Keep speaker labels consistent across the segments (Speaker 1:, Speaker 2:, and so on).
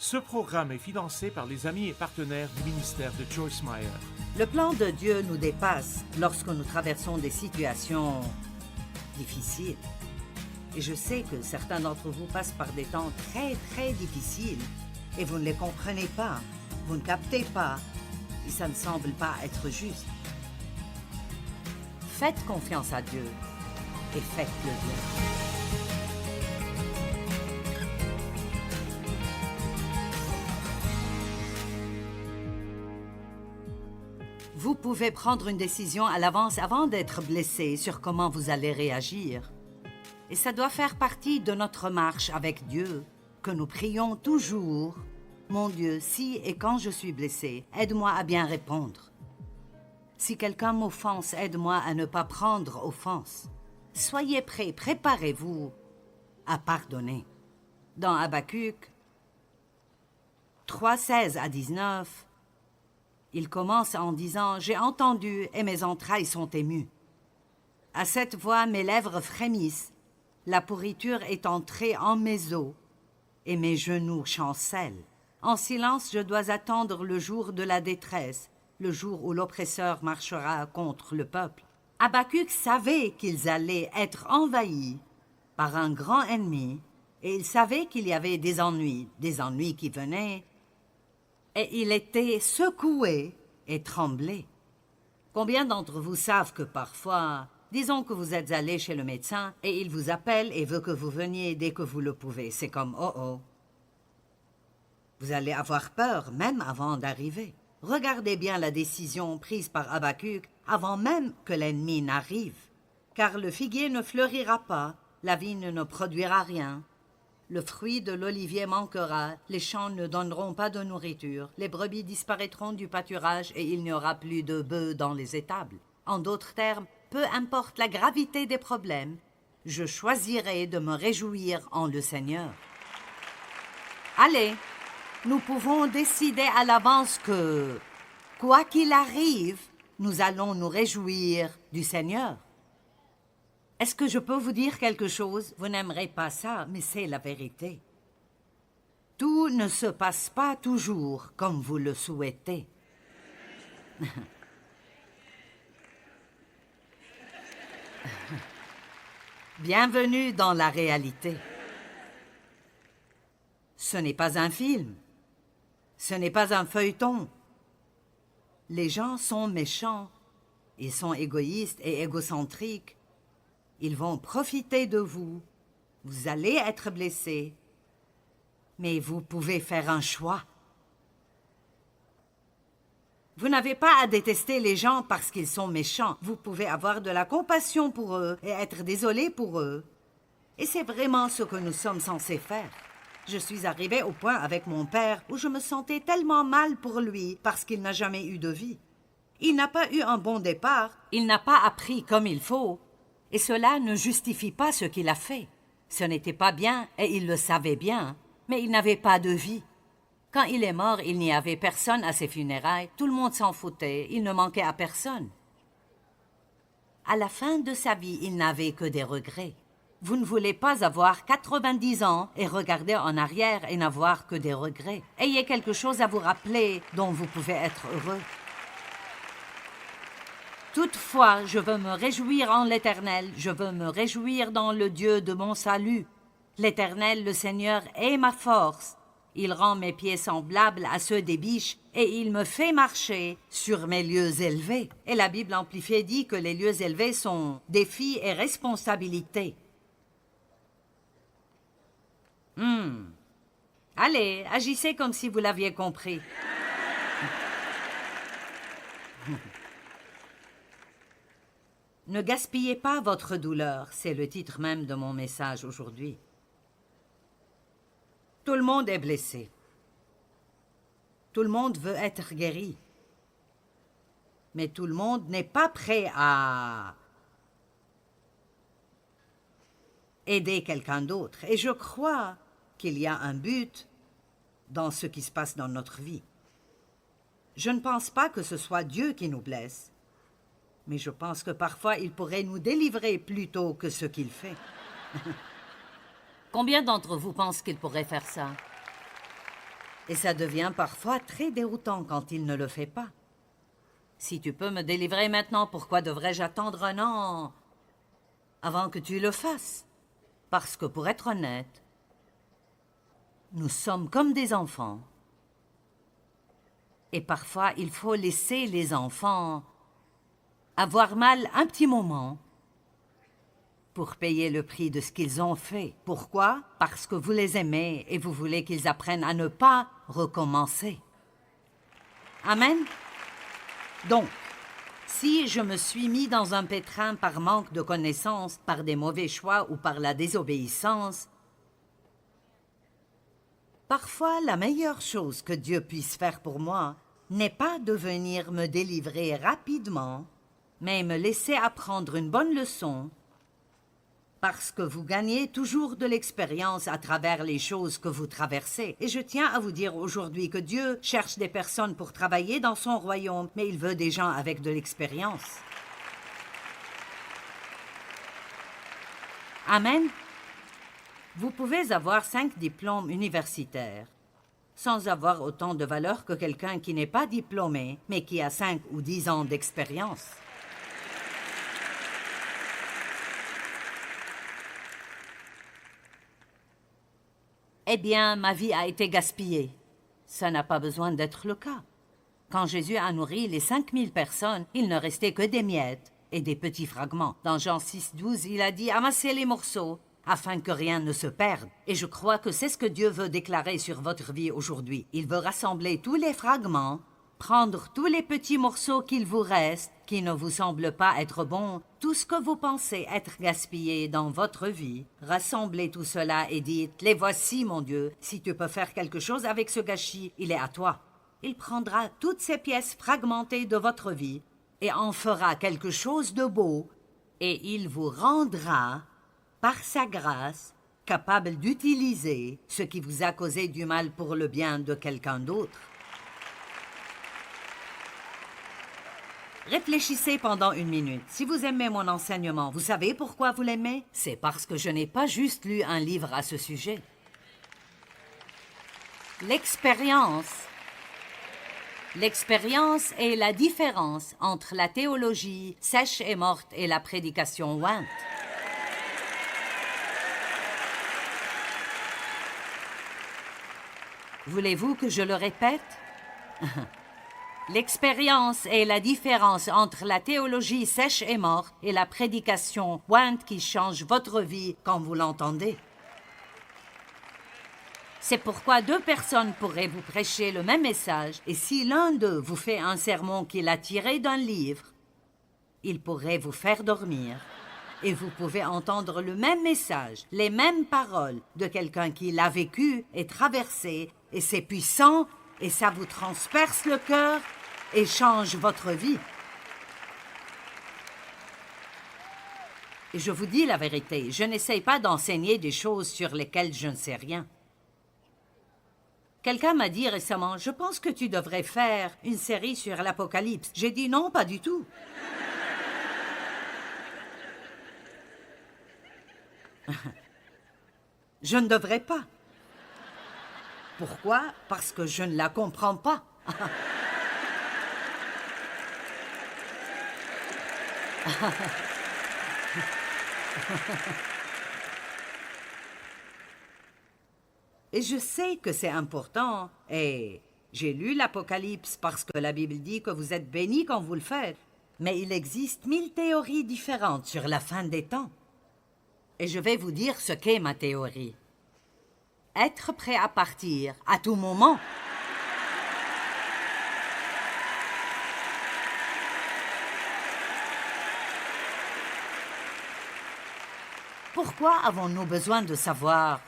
Speaker 1: Ce programme est financé par les amis et partenaires du ministère de Joyce Meyer.
Speaker 2: Le plan de Dieu nous dépasse lorsque nous traversons des situations difficiles. Et je sais que certains d'entre vous passent par des temps très, très difficiles et vous ne les comprenez pas, vous ne captez pas et ça ne semble pas être juste. Faites confiance à Dieu et faites-le bien. Vous pouvez prendre une décision à l'avance avant d'être blessé sur comment vous allez réagir. Et ça doit faire partie de notre marche avec Dieu, que nous prions toujours. Mon Dieu, si et quand je suis blessé, aide-moi à bien répondre. Si quelqu'un m'offense, aide-moi à ne pas prendre offense. Soyez prêts, préparez-vous à pardonner. Dans Habacuc 3, 16 à 19, il commence en disant « J'ai entendu et mes entrailles sont émues. À cette voix, mes lèvres frémissent. La pourriture est entrée en mes os et mes genoux chancellent. En silence, je dois attendre le jour de la détresse, le jour où l'oppresseur marchera contre le peuple. » Habacuc savait qu'ils allaient être envahis par un grand ennemi et il savait qu'il y avait des ennuis qui venaient. Et il était secoué et tremblé. Combien d'entre vous savent que parfois, disons que vous êtes allé chez le médecin et il vous appelle et veut que vous veniez dès que vous le pouvez. C'est comme « oh oh ». Vous allez avoir peur même avant d'arriver. Regardez bien la décision prise par Habacuc avant même que l'ennemi n'arrive. Car le figuier ne fleurira pas, la vigne ne produira rien. Le fruit de l'olivier manquera, les champs ne donneront pas de nourriture, les brebis disparaîtront du pâturage et il n'y aura plus de bœufs dans les étables. En d'autres termes, peu importe la gravité des problèmes, je choisirai de me réjouir en le Seigneur. Allez, nous pouvons décider à l'avance que, quoi qu'il arrive, nous allons nous réjouir du Seigneur. Est-ce que je peux vous dire quelque chose? Vous n'aimerez pas ça, mais c'est la vérité. Tout ne se passe pas toujours comme vous le souhaitez. Bienvenue dans la réalité. Ce n'est pas un film. Ce n'est pas un feuilleton. Les gens sont méchants. Ils sont égoïstes et égocentriques. Ils vont profiter de vous. Vous allez être blessé. Mais vous pouvez faire un choix. Vous n'avez pas à détester les gens parce qu'ils sont méchants. Vous pouvez avoir de la compassion pour eux et être désolé pour eux. Et c'est vraiment ce que nous sommes censés faire. Je suis arrivée au point avec mon père où je me sentais tellement mal pour lui parce qu'il n'a jamais eu de vie. Il n'a pas eu un bon départ. Il n'a pas appris comme il faut. Et cela ne justifie pas ce qu'il a fait. Ce n'était pas bien, et il le savait bien, mais il n'avait pas de vie. Quand il est mort, il n'y avait personne à ses funérailles, tout le monde s'en foutait, il ne manquait à personne. À la fin de sa vie, il n'avait que des regrets. Vous ne voulez pas avoir 90 ans et regarder en arrière et n'avoir que des regrets. Ayez quelque chose à vous rappeler dont vous pouvez être heureux. Toutefois, je veux me réjouir en l'Éternel, je veux me réjouir dans le Dieu de mon salut. L'Éternel, le Seigneur, est ma force. Il rend mes pieds semblables à ceux des biches et il me fait marcher sur mes lieux élevés. Et la Bible amplifiée dit que les lieux élevés sont défis et responsabilités. Allez, agissez comme si vous l'aviez compris. Ne gaspillez pas votre douleur, c'est le titre même de mon message aujourd'hui. Tout le monde est blessé. Tout le monde veut être guéri. Mais tout le monde n'est pas prêt à aider quelqu'un d'autre. Et je crois qu'il y a un but dans ce qui se passe dans notre vie. Je ne pense pas que ce soit Dieu qui nous blesse. Mais je pense que parfois, il pourrait nous délivrer plutôt que ce qu'il fait. Combien d'entre vous pensent qu'il pourrait faire ça? Et ça devient parfois très déroutant quand il ne le fait pas. Si tu peux me délivrer maintenant, pourquoi devrais-je attendre un an avant que tu le fasses? Parce que pour être honnête, nous sommes comme des enfants. Et parfois, il faut laisser les enfants avoir mal un petit moment pour payer le prix de ce qu'ils ont fait. Pourquoi? Parce que vous les aimez et vous voulez qu'ils apprennent à ne pas recommencer. Amen? Donc, si je me suis mis dans un pétrin par manque de connaissances, par des mauvais choix ou par la désobéissance, parfois la meilleure chose que Dieu puisse faire pour moi n'est pas de venir me délivrer rapidement, mais me laisser apprendre une bonne leçon, parce que vous gagnez toujours de l'expérience à travers les choses que vous traversez. Et je tiens à vous dire aujourd'hui que Dieu cherche des personnes pour travailler dans son royaume, mais il veut des gens avec de l'expérience. Amen. Vous pouvez avoir 5 diplômes universitaires, sans avoir autant de valeur que quelqu'un qui n'est pas diplômé, mais qui a 5 ou 10 ans d'expérience. Eh bien, ma vie a été gaspillée. Ça n'a pas besoin d'être le cas. Quand Jésus a nourri les 5000 personnes, il ne restait que des miettes et des petits fragments. Dans Jean 6,12, il a dit « Amassez les morceaux » afin que rien ne se perde. Et je crois que c'est ce que Dieu veut déclarer sur votre vie aujourd'hui. Il veut rassembler tous les fragments, prendre tous les petits morceaux qu'il vous reste, qui ne vous semblent pas être bons, tout ce que vous pensez être gaspillé dans votre vie, rassemblez tout cela et dites « Les voici, mon Dieu, si tu peux faire quelque chose avec ce gâchis, il est à toi. » Il prendra toutes ces pièces fragmentées de votre vie et en fera quelque chose de beau, et il vous rendra, par sa grâce, capable d'utiliser ce qui vous a causé du mal pour le bien de quelqu'un d'autre. Réfléchissez pendant 1 minute. Si vous aimez mon enseignement, vous savez pourquoi vous l'aimez? C'est parce que je n'ai pas juste lu un livre à ce sujet. L'expérience est la différence entre la théologie sèche et morte et la prédication ointe. Voulez-vous que je le répète? L'expérience est la différence entre la théologie sèche et morte et la prédication ointe qui change votre vie quand vous l'entendez. C'est pourquoi 2 personnes pourraient vous prêcher le même message, et si l'un d'eux vous fait un sermon qu'il a tiré d'un livre, il pourrait vous faire dormir. Et vous pouvez entendre le même message, les mêmes paroles de quelqu'un qui l'a vécu et traversé, et c'est puissant, et ça vous transperce le cœur et change votre vie. Et je vous dis la vérité, je n'essaye pas d'enseigner des choses sur lesquelles je ne sais rien. Quelqu'un m'a dit récemment, « Je pense que tu devrais faire une série sur l'Apocalypse. » J'ai dit non, pas du tout. Je ne devrais pas. Pourquoi? Parce que je ne la comprends pas. Et je sais que c'est important, et j'ai lu l'Apocalypse parce que la Bible dit que vous êtes bénis quand vous le faites, mais il existe 1000 théories différentes sur la fin des temps. Et je vais vous dire ce qu'est ma théorie. Être prêt à partir à tout moment. Pourquoi avons-nous besoin de savoir?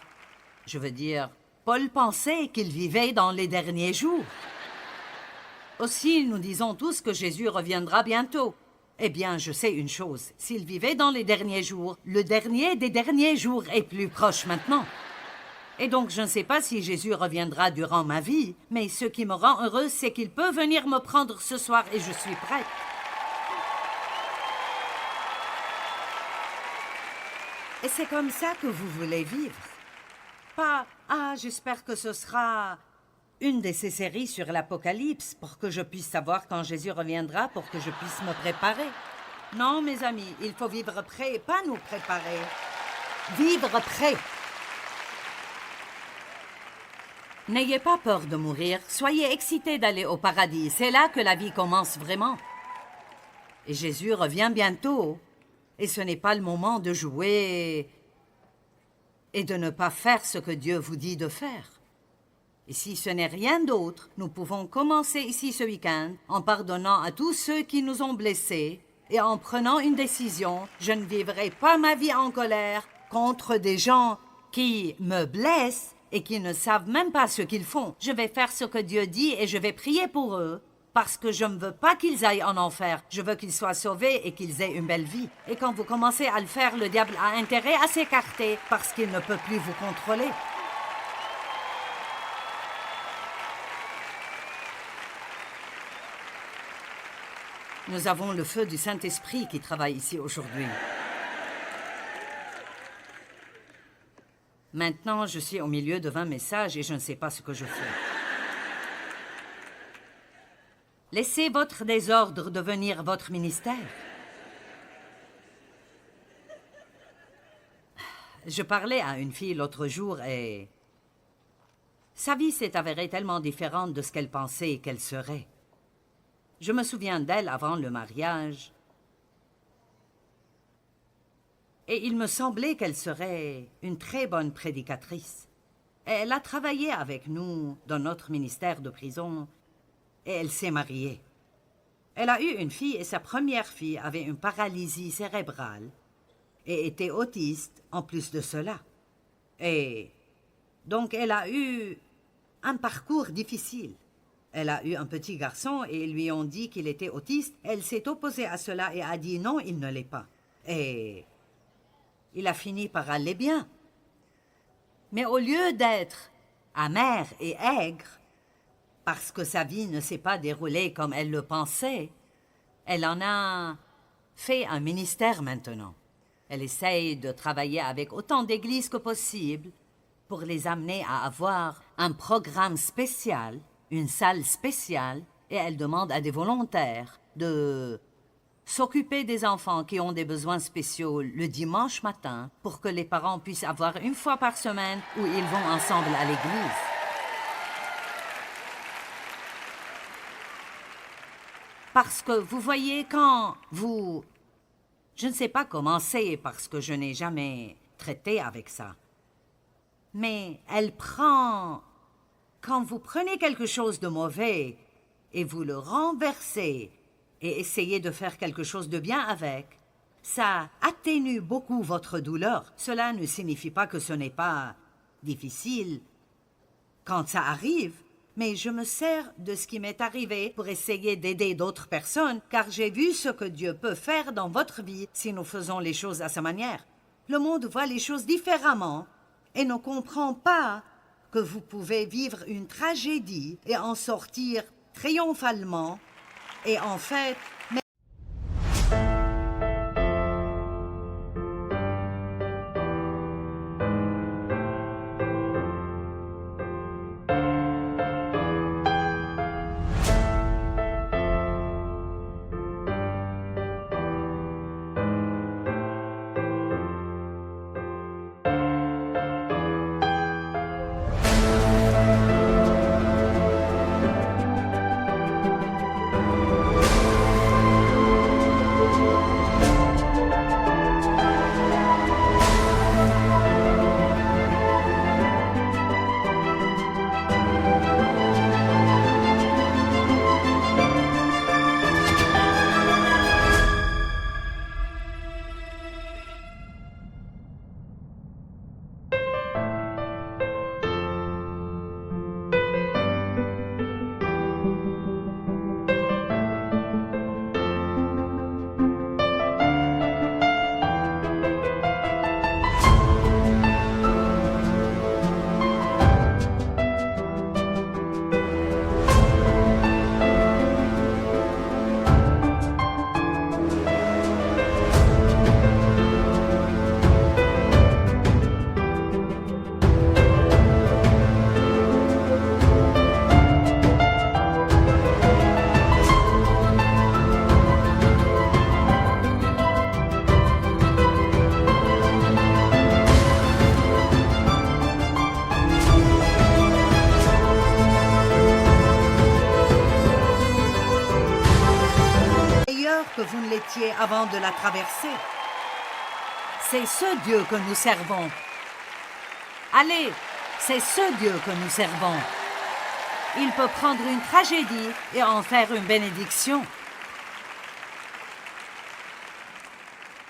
Speaker 2: Je veux dire, Paul pensait qu'il vivait dans les derniers jours. Aussi, nous disons tous que Jésus reviendra bientôt. Eh bien, je sais une chose, s'il vivait dans les derniers jours, le dernier des derniers jours est plus proche maintenant. Et donc, je ne sais pas si Jésus reviendra durant ma vie, mais ce qui me rend heureuse, c'est qu'il peut venir me prendre ce soir et je suis prête. Et c'est comme ça que vous voulez vivre. Pas « Ah, j'espère que ce sera une de ces séries sur l'Apocalypse pour que je puisse savoir quand Jésus reviendra, pour que je puisse me préparer. Non, mes amis, il faut vivre prêt et pas nous préparer. Vivre prêt. N'ayez pas peur de mourir, soyez excités d'aller au paradis. C'est là que la vie commence vraiment. Et Jésus revient bientôt. Et ce n'est pas le moment de jouer et de ne pas faire ce que Dieu vous dit de faire. Et si ce n'est rien d'autre, nous pouvons commencer ici ce week-end en pardonnant à tous ceux qui nous ont blessés et en prenant une décision. Je ne vivrai pas ma vie en colère contre des gens qui me blessent et qui ne savent même pas ce qu'ils font. Je vais faire ce que Dieu dit et je vais prier pour eux. Parce que je ne veux pas qu'ils aillent en enfer. Je veux qu'ils soient sauvés et qu'ils aient une belle vie. Et quand vous commencez à le faire, le diable a intérêt à s'écarter parce qu'il ne peut plus vous contrôler. Nous avons le feu du Saint-Esprit qui travaille ici aujourd'hui. Maintenant, je suis au milieu de 20 messages et je ne sais pas ce que je fais. Laissez votre désordre devenir votre ministère. Je parlais à une fille l'autre jour et sa vie s'est avérée tellement différente de ce qu'elle pensait qu'elle serait. Je me souviens d'elle avant le mariage et il me semblait qu'elle serait une très bonne prédicatrice. Elle a travaillé avec nous dans notre ministère de prison. Et elle s'est mariée. Elle a eu une fille et sa première fille avait une paralysie cérébrale et était autiste en plus de cela. Et donc elle a eu un parcours difficile. Elle a eu un petit garçon et ils lui ont dit qu'il était autiste. Elle s'est opposée à cela et a dit non, il ne l'est pas. Et il a fini par aller bien. Mais au lieu d'être amère et aigre, parce que sa vie ne s'est pas déroulée comme elle le pensait, elle en a fait un ministère maintenant. Elle essaye de travailler avec autant d'églises que possible pour les amener à avoir un programme spécial, une salle spéciale, et elle demande à des volontaires de s'occuper des enfants qui ont des besoins spéciaux le dimanche matin pour que les parents puissent avoir une fois par semaine où ils vont ensemble à l'église. Parce que vous voyez, quand vous... Je ne sais pas comment c'est parce que je n'ai jamais traité avec ça. Mais elle prend... Quand vous prenez quelque chose de mauvais et vous le renversez et essayez de faire quelque chose de bien avec, ça atténue beaucoup votre douleur. Cela ne signifie pas que ce n'est pas difficile quand ça arrive. Mais je me sers de ce qui m'est arrivé pour essayer d'aider d'autres personnes, car j'ai vu ce que Dieu peut faire dans votre vie si nous faisons les choses à sa manière. Le monde voit les choses différemment et ne comprend pas que vous pouvez vivre une tragédie et en sortir triomphalement. Et en fait, que vous ne l'étiez avant de la traverser. C'est ce Dieu que nous servons. Allez, c'est ce Dieu que nous servons. Il peut prendre une tragédie et en faire une bénédiction.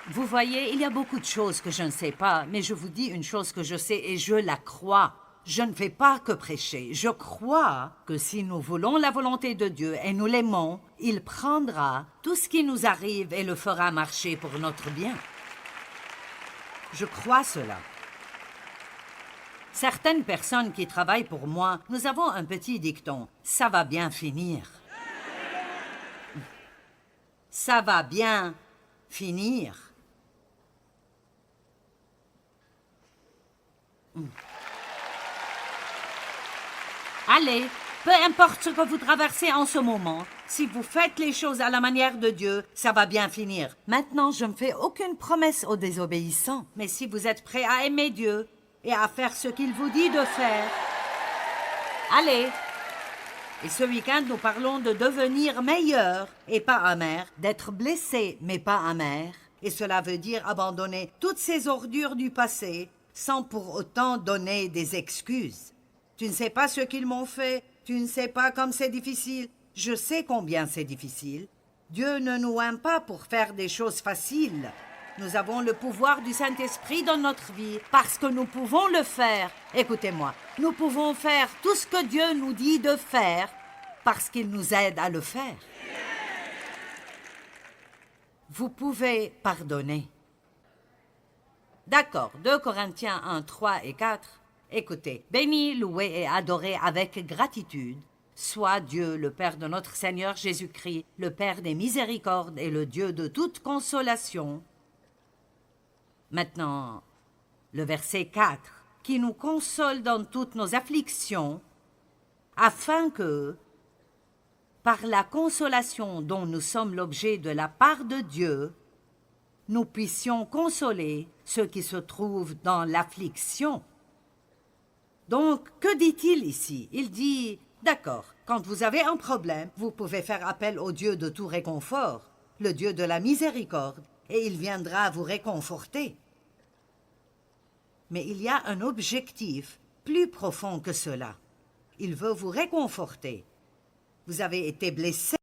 Speaker 2: Vous voyez, il y a beaucoup de choses que je ne sais pas, mais je vous dis une chose que je sais et je la crois. Je ne fais pas que prêcher. Je crois que si nous voulons la volonté de Dieu et nous l'aimons, il prendra tout ce qui nous arrive et le fera marcher pour notre bien. Je crois cela. Certaines personnes qui travaillent pour moi, nous avons un petit dicton. Ça va bien finir. Ça va bien finir. Allez, peu importe ce que vous traversez en ce moment, si vous faites les choses à la manière de Dieu, ça va bien finir. Maintenant, je ne fais aucune promesse aux désobéissants, mais si vous êtes prêts à aimer Dieu et à faire ce qu'il vous dit de faire, allez. Et ce week-end, nous parlons de devenir meilleur et pas amer, d'être blessé mais pas amer. Et cela veut dire abandonner toutes ces ordures du passé sans pour autant donner des excuses. Tu ne sais pas ce qu'ils m'ont fait, tu ne sais pas comme c'est difficile. Je sais combien c'est difficile. Dieu ne nous aime pas pour faire des choses faciles. Nous avons le pouvoir du Saint-Esprit dans notre vie parce que nous pouvons le faire. Écoutez-moi, nous pouvons faire tout ce que Dieu nous dit de faire parce qu'il nous aide à le faire. Vous pouvez pardonner. D'accord, 2 Corinthiens 1, 3 et 4. Écoutez, béni, loué et adoré avec gratitude soit Dieu, le Père de notre Seigneur Jésus-Christ, le Père des miséricordes et le Dieu de toute consolation. Maintenant, le verset 4, qui nous console dans toutes nos afflictions, afin que, par la consolation dont nous sommes l'objet de la part de Dieu, nous puissions consoler ceux qui se trouvent dans l'affliction. Donc, que dit-il ici? Il dit, d'accord, quand vous avez un problème, vous pouvez faire appel au Dieu de tout réconfort, le Dieu de la miséricorde, et il viendra vous réconforter. Mais il y a un objectif plus profond que cela. Il veut vous réconforter. Vous avez été blessé.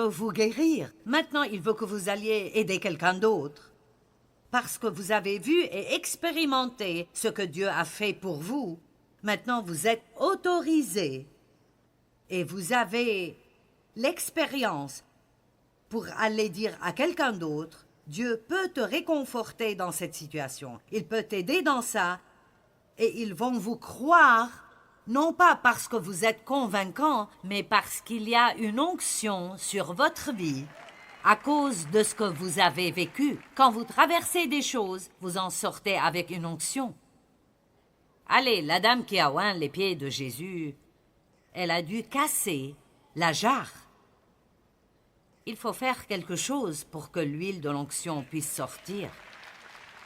Speaker 2: vous guérir. Maintenant, il veut que vous alliez aider quelqu'un d'autre. Parce que vous avez vu et expérimenté ce que Dieu a fait pour vous, maintenant vous êtes autorisé et vous avez l'expérience pour aller dire à quelqu'un d'autre, Dieu peut te réconforter dans cette situation. Il peut t'aider dans ça et ils vont vous croire, non pas parce que vous êtes convaincant, mais parce qu'il y a une onction sur votre vie à cause de ce que vous avez vécu. Quand vous traversez des choses, vous en sortez avec une onction. Allez, la dame qui a oint les pieds de Jésus, elle a dû casser la jarre. Il faut faire quelque chose pour que l'huile de l'onction puisse sortir.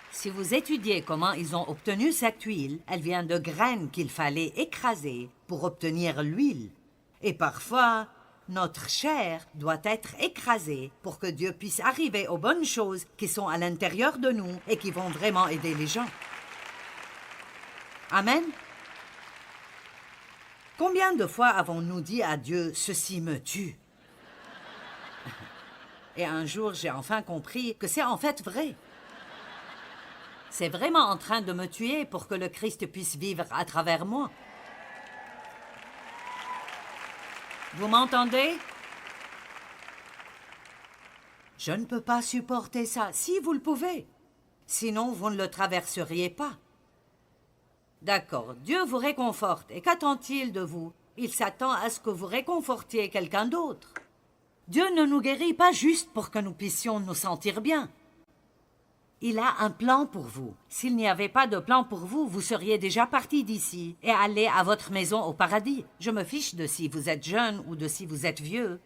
Speaker 2: Si vous étudiez comment ils ont obtenu cette huile, elle vient de graines qu'il fallait écraser pour obtenir l'huile. Et parfois, notre chair doit être écrasée pour que Dieu puisse arriver aux bonnes choses qui sont à l'intérieur de nous et qui vont vraiment aider les gens. Amen. Combien de fois avons-nous dit à Dieu « Ceci me tue » Et un jour, j'ai enfin compris que c'est en fait vrai. C'est vraiment en train de me tuer pour que le Christ puisse vivre à travers moi. Vous m'entendez? Je ne peux pas supporter ça, si vous le pouvez. Sinon, vous ne le traverseriez pas. D'accord, Dieu vous réconforte. Et qu'attend-il de vous? Il s'attend à ce que vous réconfortiez quelqu'un d'autre. Dieu ne nous guérit pas juste pour que nous puissions nous sentir bien. Il a un plan pour vous. S'il n'y avait pas de plan pour vous, vous seriez déjà parti d'ici et allé à votre maison au paradis. Je me fiche de si vous êtes jeune ou de si vous êtes vieux.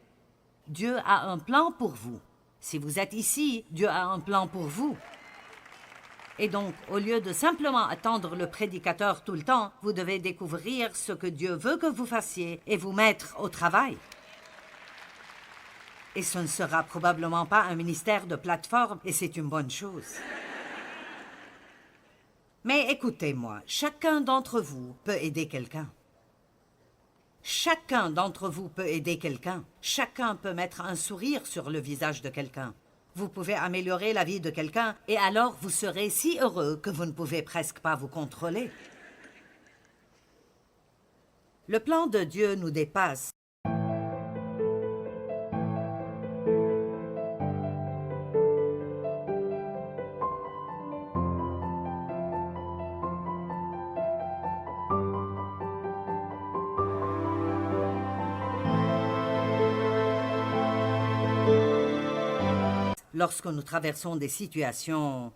Speaker 2: Dieu a un plan pour vous. Si vous êtes ici, Dieu a un plan pour vous. Et donc, au lieu de simplement attendre le prédicateur tout le temps, vous devez découvrir ce que Dieu veut que vous fassiez et vous mettre au travail. Et ce ne sera probablement pas un ministère de plateforme, et c'est une bonne chose. Mais écoutez-moi, chacun d'entre vous peut aider quelqu'un. Chacun d'entre vous peut aider quelqu'un. Chacun peut mettre un sourire sur le visage de quelqu'un. Vous pouvez améliorer la vie de quelqu'un, et alors vous serez si heureux que vous ne pouvez presque pas vous contrôler. Le plan de Dieu nous dépasse. Lorsque nous traversons des situations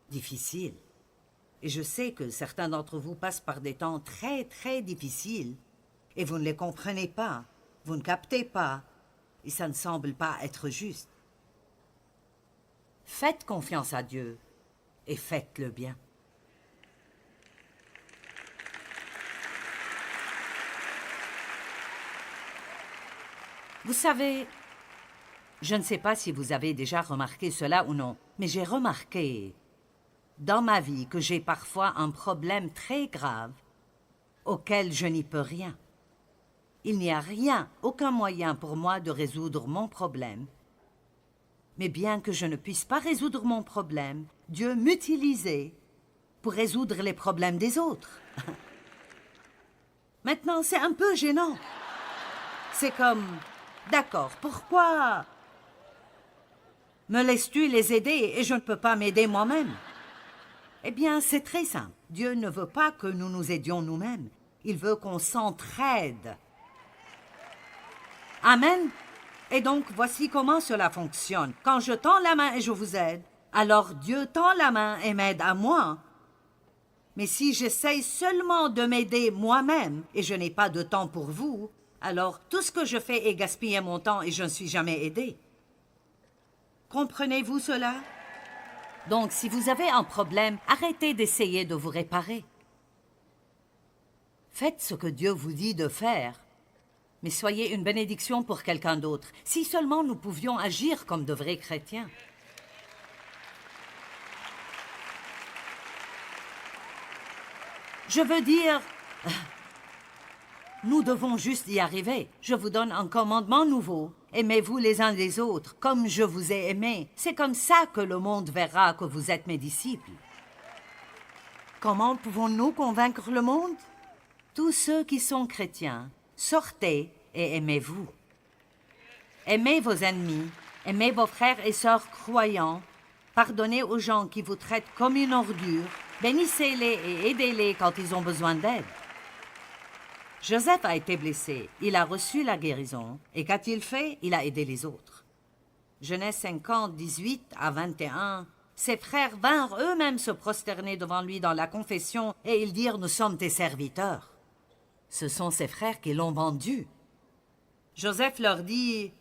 Speaker 2: difficiles. Et je sais que certains d'entre vous passent par des temps très, très difficiles et vous ne les comprenez pas, vous ne captez pas et ça ne semble pas être juste. Faites confiance à Dieu et faites-le bien. Vous savez, je ne sais pas si vous avez déjà remarqué cela ou non, mais j'ai remarqué dans ma vie que j'ai parfois un problème très grave auquel je n'y peux rien. Il n'y a rien, aucun moyen pour moi de résoudre mon problème. Mais bien que je ne puisse pas résoudre mon problème, Dieu m'utilisait pour résoudre les problèmes des autres. Maintenant, c'est un peu gênant. C'est comme, d'accord, pourquoi me laisses-tu les aider et je ne peux pas m'aider moi-même? Eh bien, c'est très simple. Dieu ne veut pas que nous nous aidions nous-mêmes. Il veut qu'on s'entraide. Amen. Et donc, voici comment cela fonctionne. Quand je tends la main et je vous aide, alors Dieu tend la main et m'aide à moi. Mais si j'essaye seulement de m'aider moi-même et je n'ai pas de temps pour vous, alors tout ce que je fais est gaspiller mon temps et je ne suis jamais aidé. Comprenez-vous cela? Donc, si vous avez un problème, arrêtez d'essayer de vous réparer. Faites ce que Dieu vous dit de faire, mais soyez une bénédiction pour quelqu'un d'autre. Si seulement nous pouvions agir comme de vrais chrétiens. Je veux dire, nous devons juste y arriver. Je vous donne un commandement nouveau. Aimez-vous les uns les autres, comme je vous ai aimés. C'est comme ça que le monde verra que vous êtes mes disciples. Comment pouvons-nous convaincre le monde? Tous ceux qui sont chrétiens, sortez et aimez-vous. Aimez vos ennemis, aimez vos frères et sœurs croyants, pardonnez aux gens qui vous traitent comme une ordure, bénissez-les et aidez-les quand ils ont besoin d'aide. Joseph a été blessé, il a reçu la guérison, et qu'a-t-il fait? Il a aidé les autres. Genèse 50, 18 à 21, ses frères vinrent eux-mêmes se prosterner devant lui dans la confession, et ils dirent « Nous sommes tes serviteurs ». Ce sont ses frères qui l'ont vendu. Joseph leur dit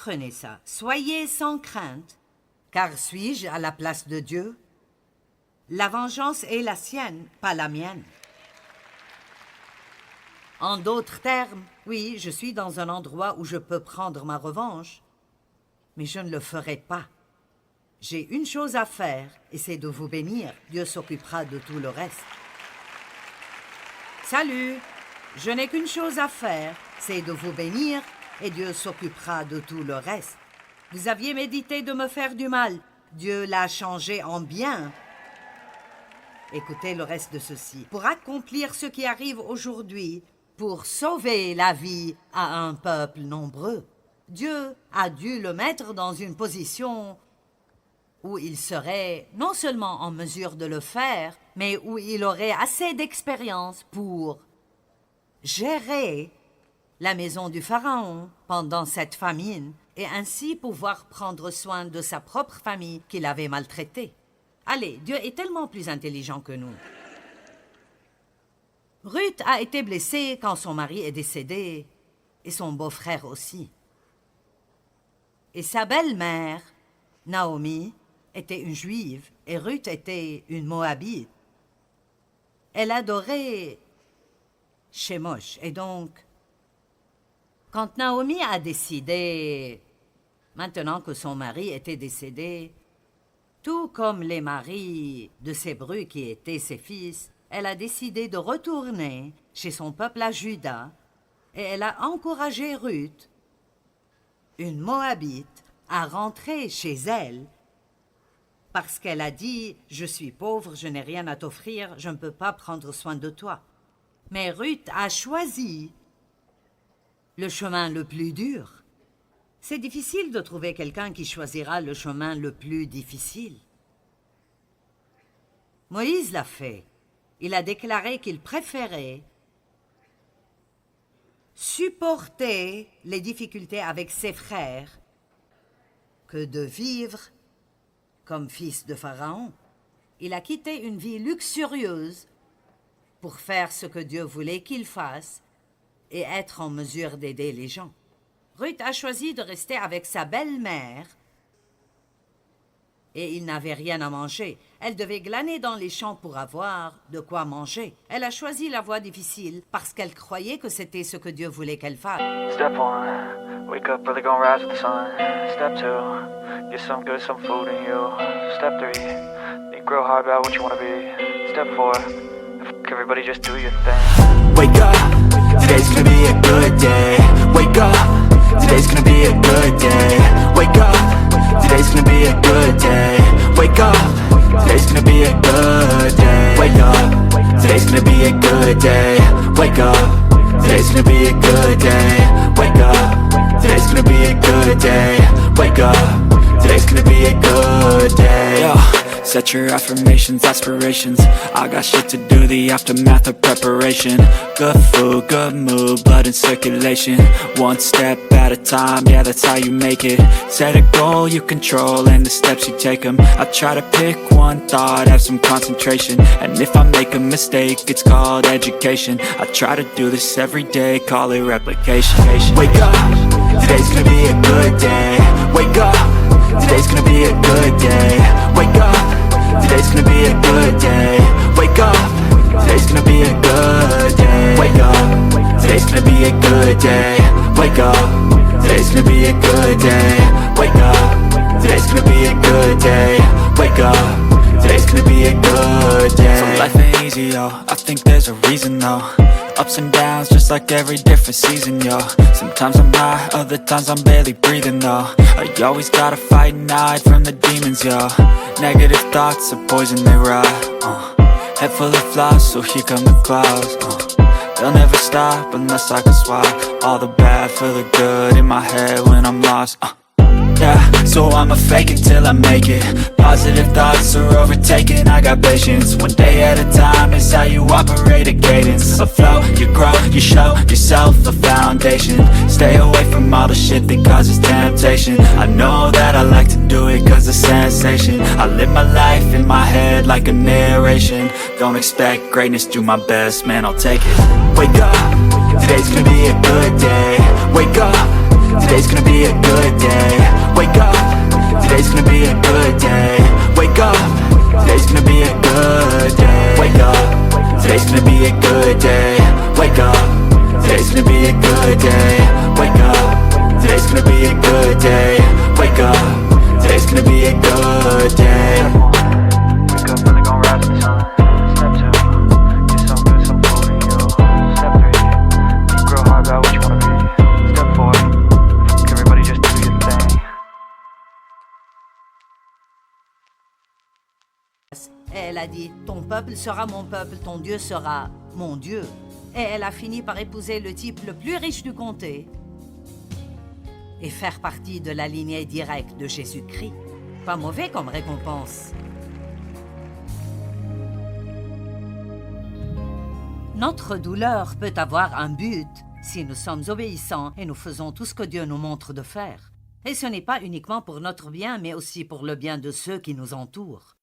Speaker 2: Apprenez ça, soyez sans crainte, car suis-je à la place de Dieu? La vengeance est la sienne, pas la mienne. En d'autres termes, oui, je suis dans un endroit où je peux prendre ma revanche, mais je ne le ferai pas. J'ai une chose à faire, et c'est de vous bénir. Dieu s'occupera de tout le reste. Salut! Je n'ai qu'une chose à faire, c'est de vous bénir, et Dieu s'occupera de tout le reste. Vous aviez médité de me faire du mal. Dieu l'a changé en bien. Écoutez le reste de ceci. Pour accomplir ce qui arrive aujourd'hui, pour sauver la vie à un peuple nombreux, Dieu a dû le mettre dans une position où il serait non seulement en mesure de le faire, mais où il aurait assez d'expérience pour gérer la maison du Pharaon pendant cette famine et ainsi pouvoir prendre soin de sa propre famille qu'il avait maltraitée. Allez, Dieu est tellement plus intelligent que nous. Ruth a été blessée quand son mari est décédé, et son beau-frère aussi. Et sa belle-mère, Naomi, était une Juive, et Ruth était une Moabite. Elle adorait Shemosh, et donc, quand Naomi a décidé, maintenant que son mari était décédé, tout comme les maris de ses brus qui étaient ses fils, elle a décidé de retourner chez son peuple à Juda, et elle a encouragé Ruth, une Moabite, à rentrer chez elle, parce qu'elle a dit « Je suis pauvre, je n'ai rien à t'offrir, je ne peux pas prendre soin de toi. » Mais Ruth a choisi le chemin le plus dur. C'est difficile de trouver quelqu'un qui choisira le chemin le plus difficile. Moïse l'a fait. Il a déclaré qu'il préférait supporter les difficultés avec ses frères que de vivre comme fils de Pharaon. Il a quitté une vie luxurieuse pour faire ce que Dieu voulait qu'il fasse et être en mesure d'aider les gens. Ruth a choisi de rester avec sa belle-mère et il n'avait rien à manger. Elle devait glaner dans les champs pour avoir de quoi manger. Elle a choisi la voie difficile parce qu'elle croyait que c'était ce que Dieu voulait qu'elle fasse.
Speaker 3: Step 1, wake up early, gonna rise with the sun. Step 2, get some food in you. Step 3, think real hard about what you wanna be. Step 4, everybody just do your thing.
Speaker 4: Wake up, today's gonna be a good day. Wake up, today's gonna be a good day. Wake up, today's gonna be a good day. Wake up, today's gonna be a good day. Wake up, today's gonna be a good day. Wake up, today's gonna be a good day. Wake up, today's gonna be a good day. Wake up, today's gonna be a good day. Yo, set your affirmations, aspirations. I got shit to do, the aftermath of preparation. Good food, good mood, blood in circulation. One step at a time, yeah, that's how you make it. Set a goal you control and the steps you take them. I try to pick one thought, have some concentration. And if I make a mistake, it's called education. I try to do this every day, call it replication. Wake up, today's gonna be a good day. Wake up, today's gonna be a good day. Wake up, today's gonna be a good day. Wake up, today's gonna be a good day. Wake up, today's gonna be a good day. Wake up, today's gonna be a good day. Wake up, today's gonna be a good day. Wake up, today's gonna be a good day. So life ain't easy, yo, I think there's a reason though. Ups and downs, just like every different season, yo. Sometimes I'm high, other times I'm barely breathing, though. I always gotta fight and hide from the demons, yo. Negative thoughts are poison, they rot, Head full of flies, so here come the clouds, They'll never stop unless I can swap all the bad for the good in my head when I'm lost, Yeah, so I'ma fake it till I make it. Positive thoughts are overtaken, I got patience. One day at a time is how you operate a cadence. A flow, you grow, you show yourself a foundation. Stay away from all the shit that causes temptation. I know that I like to do it cause it's sensation. I live my life in my head like a narration. Don't expect greatness, do my best, man, I'll take it. Wake up, today's gonna be a good day. Wake up, today's gonna be a good day. Wake up, today's gonna be a good day. Wake up, today's gonna be a good day. Wake up, today's gonna be a good day. Wake up, today's gonna be a good day. Wake up, today's gonna be a good day. Wake up, today's gonna be a good day.
Speaker 3: Wake up early, gonna rise with the sun. Step 2, get some food in you. Step 3, think real hard about what you wanna be. Step 4, everybody just do your thing.
Speaker 2: Et elle a dit, ton peuple sera mon peuple, ton Dieu sera mon Dieu. Et elle a fini par épouser le type le plus riche du comté et faire partie de la lignée directe de Jésus-Christ. Pas mauvais comme récompense. Notre douleur peut avoir un but si nous sommes obéissants et nous faisons tout ce que Dieu nous montre de faire. Et ce n'est pas uniquement pour notre bien, mais aussi pour le bien de ceux qui nous entourent.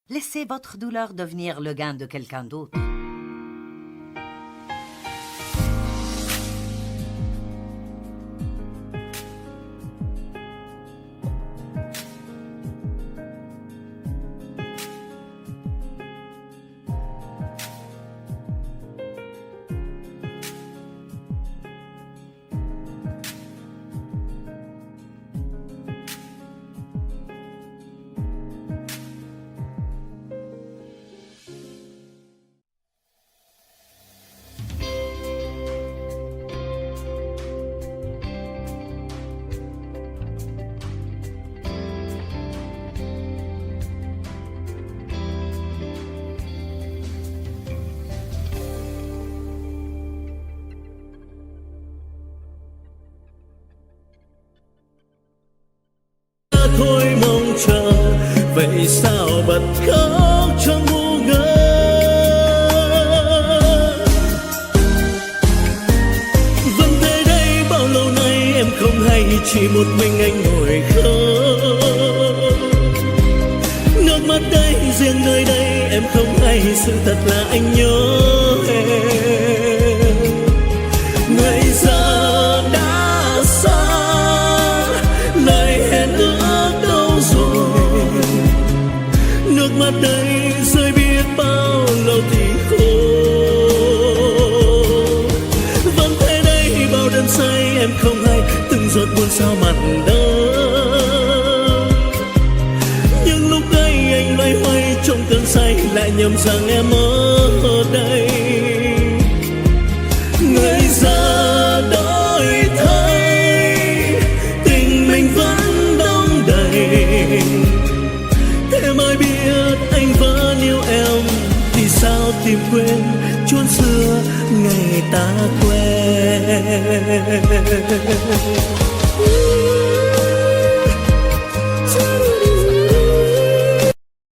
Speaker 2: Laissez votre douleur devenir le gain de quelqu'un d'autre.
Speaker 5: Thôi mong chờ, vậy sao bật khóc cho ngu ngơ. Vẫn thế đây bao lâu nay em không hay, chỉ một mình anh ngồi khóc. Nước mắt đây riêng nơi đây em không hay, sự thật là anh nhớ bao lâu thì khô. Vẫn thế đây bao đêm say em không hay, từng giọt buồn sao mặn đắng. Nhưng lúc ấy anh loay hoay trong cơn say, lại nhầm rằng em ở đây. Người già đổi thay, tình mình vẫn đong đầy. Thế mới biết anh vẫn yêu em, thì sao tìm quên chốn xưa ngày ta quen.